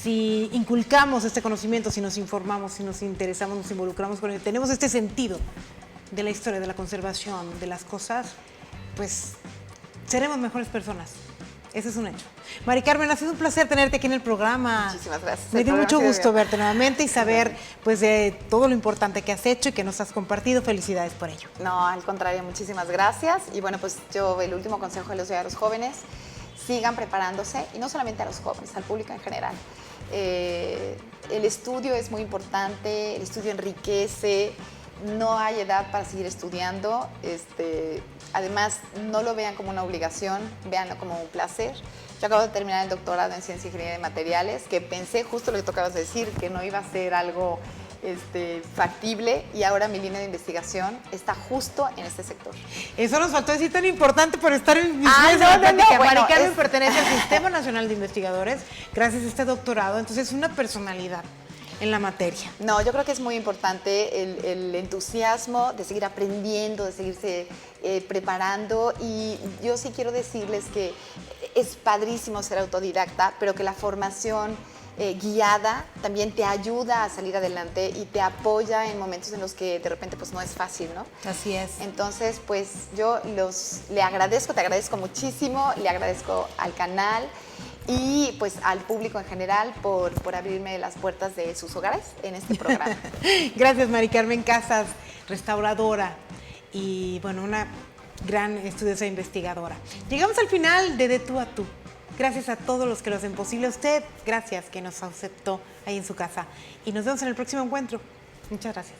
Si inculcamos este conocimiento, si nos informamos, si nos interesamos, nos involucramos con él, tenemos este sentido de la historia, de la conservación, de las cosas, pues seremos mejores personas. Ese es un hecho. Mari Carmen, ha sido un placer tenerte aquí en el programa. Muchísimas gracias. Me dio mucho gusto verte nuevamente y saber pues de todo lo importante que has hecho y que nos has compartido. Felicidades por ello. No, al contrario, muchísimas gracias. Y bueno, pues yo el último consejo les doy a los jóvenes, sigan preparándose, y no solamente a los jóvenes, al público en general. El estudio es muy importante, el estudio enriquece, no hay edad para seguir estudiando. Además, no lo vean como una obligación, véanlo como un placer. Yo acabo de terminar el doctorado en Ciencia e Ingeniería de Materiales, que pensé justo lo que tú acabas de decir, que no iba a ser algo factible, y ahora mi línea de investigación está justo en este sector. Eso nos faltó decir, tan importante por estar en mis Ah, redes de no, la no, plática. no, bueno, Mari Carmen es- pertenece al Sistema Nacional de Investigadores, gracias a este doctorado, entonces es una personalidad en la materia. No, yo creo que es muy importante el entusiasmo de seguir aprendiendo, de seguirse preparando, y yo sí quiero decirles que es padrísimo ser autodidacta, pero que la formación guiada también te ayuda a salir adelante y te apoya en momentos en los que de repente pues no es fácil, ¿no? Así es. Entonces, pues yo te agradezco muchísimo, le agradezco al canal y pues al público en general por abrirme las puertas de sus hogares en este programa. Gracias, Mari Carmen Casas, restauradora y, bueno, una gran estudiosa e investigadora. Llegamos al final de Tú a Tú. Gracias a todos los que lo hacen posible. A usted, gracias que nos aceptó ahí en su casa. Y nos vemos en el próximo encuentro. Muchas gracias.